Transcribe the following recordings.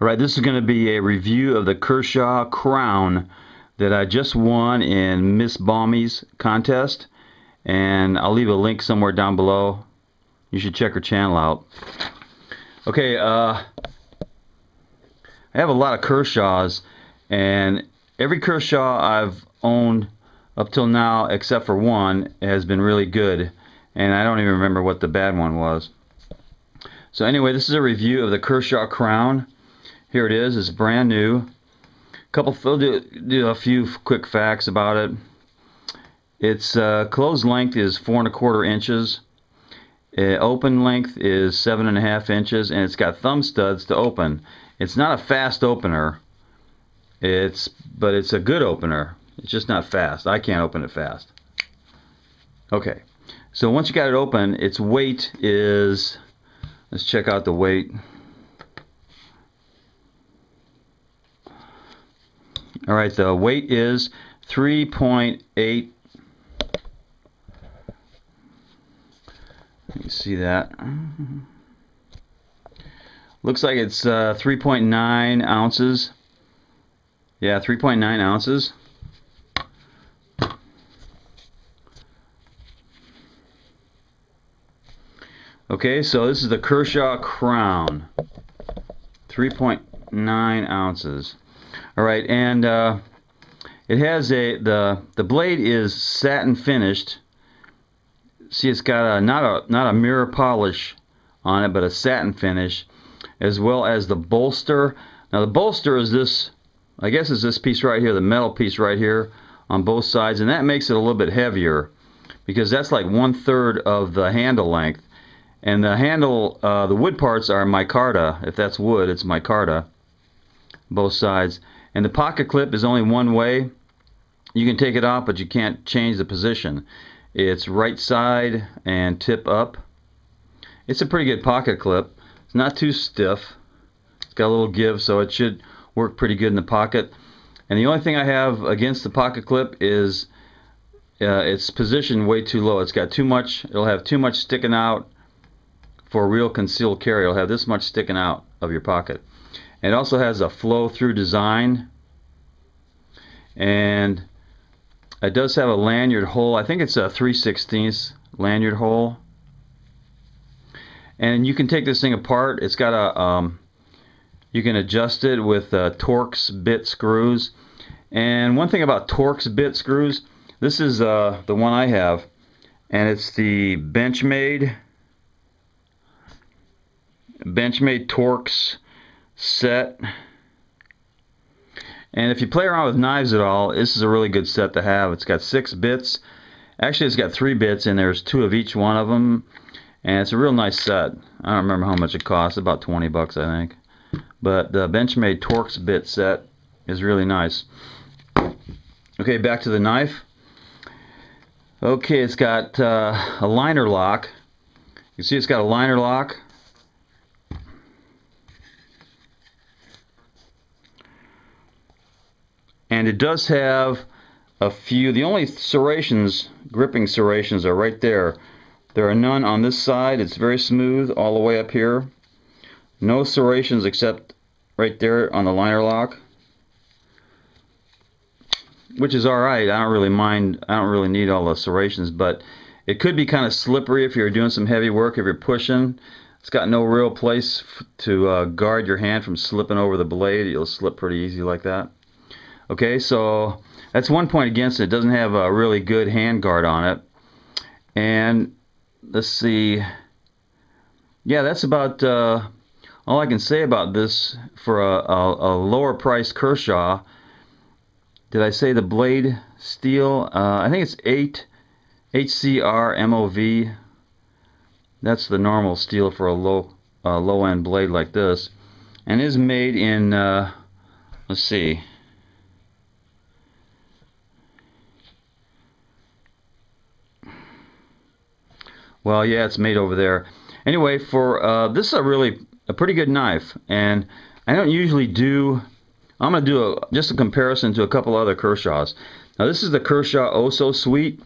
Alright, this is going to be a review of the Kershaw Crown that I just won in MzBomey's contest, and I'll leave a link somewhere down below. You should check her channel out. Okay, I have a lot of Kershaws, and every Kershaw I've owned up till now, except for one, has been really good, and I don't even remember what the bad one was. So anyway, this is a review of the Kershaw Crown. Here it is. It's brand new. I'll do a few quick facts about it. Its closed length is 4 1/4 inches. Open length is 7.5 inches, and it's got thumb studs to open. It's not a fast opener. But it's a good opener. It's just not fast. I can't open it fast. Okay. So once you got it open, its weight is. Let's check out the weight. Alright, the weight is 3.8. You see that? Looks like it's 3.9 ounces. Yeah, 3.9 ounces. Okay, so this is the Kershaw Crown. 3.9 ounces. Alright, and it has the blade is satin finished. See, it's got not a mirror polish on it, but a satin finish, as well as the bolster. Now the bolster is this, I guess it's this piece right here, the metal piece right here on both sides, and that makes it a little bit heavier because that's like 1/3 of the handle length. And the handle, the wood parts are micarta. If that's wood, it's micarta, both sides. And the pocket clip is only one way. You can take it off, but you can't change the position. It's right side and tip up. It's a pretty good pocket clip. It's not too stiff. It's got a little give, so it should work pretty good in the pocket. And the only thing I have against the pocket clip is it's positioned way too low. It's got too much. It'll have too much sticking out for a real concealed carry. It'll have this much sticking out of your pocket. It also has a flow-through design, and it does have a lanyard hole. I think it's a 3/16 lanyard hole. And you can take this thing apart. It's got a you can adjust it with Torx bit screws. And one thing about Torx bit screws, this is the one I have, and it's the Benchmade Torx set. And if you play around with knives at all, this is a really good set to have. It's got 6 bits. Actually, it's got 3 bits, and there's 2 of each one of them. And it's a real nice set. I don't remember how much it costs. About 20 bucks, I think. But the Benchmade Torx bit set is really nice. Okay, back to the knife. Okay, it's got a liner lock. You see it's got a liner lock. And it does have a few, the only serrations, gripping serrations, are right there. There are none on this side. It's very smooth all the way up here. No serrations except right there on the liner lock, which is alright. I don't really mind. I don't really need all the serrations, but it could be kind of slippery if you're doing some heavy work, if you're pushing. It's got no real place to guard your hand from slipping over the blade. You'll slip pretty easy like that. Okay, so that's one point against it. It doesn't have a really good hand guard on it. And let's see. Yeah, that's about all I can say about this for a lower priced Kershaw. Did I say the blade steel? I think it's 8 HCR MOV. That's the normal steel for a low end blade like this, and is made in let's see. Well, yeah, it's made over there. Anyway, for this is a pretty good knife, and I don't usually do. I'm going to do just a comparison to a couple other Kershaws. Now, this is the Kershaw OSO-Sweet.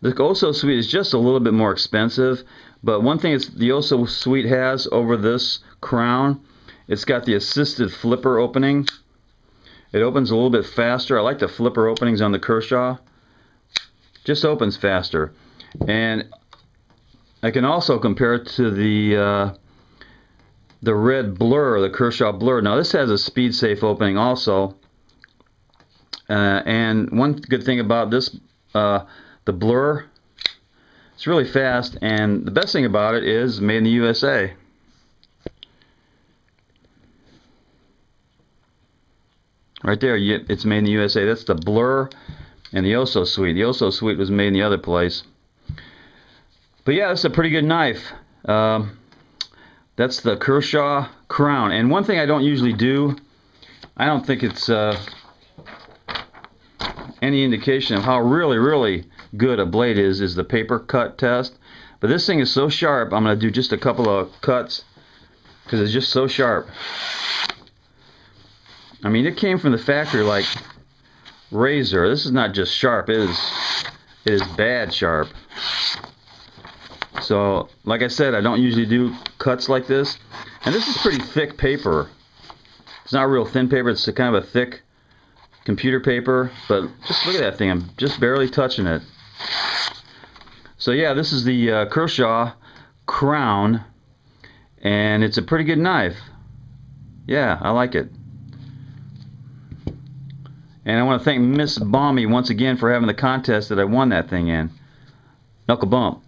The OSO-Sweet is just a little bit more expensive, but one thing the OSO-Sweet has over this Crown It's got the assisted flipper opening. It opens a little bit faster. I like the flipper openings on the Kershaw. Just opens faster. And I can also compare it to the red Blur, the Kershaw Blur. Now this has a speed safe opening also. And one good thing about this, the Blur, it's really fast, and the best thing about it is made in the USA. Right there, it's made in the USA. That's the Blur and the OSO-Sweet. The OSO-Sweet was made in the other place. But yeah, it's a pretty good knife. That's the Kershaw Crown. And one thing I don't usually do, I don't think it's any indication of how really good a blade is the paper cut test. But this thing is so sharp, I'm going to do just a couple of cuts because it's just so sharp. I mean, it came from the factory like razor. This is not just sharp, it is bad sharp. So, like I said, I don't usually do cuts like this. And this is pretty thick paper. It's not real thin paper, it's kind of a thick computer paper. But just look at that thing, I'm just barely touching it. So yeah, this is the Kershaw Crown. And it's a pretty good knife. Yeah, I like it. And I want to thank MzBomey once again for having the contest that I won that thing in. Knuckle bump.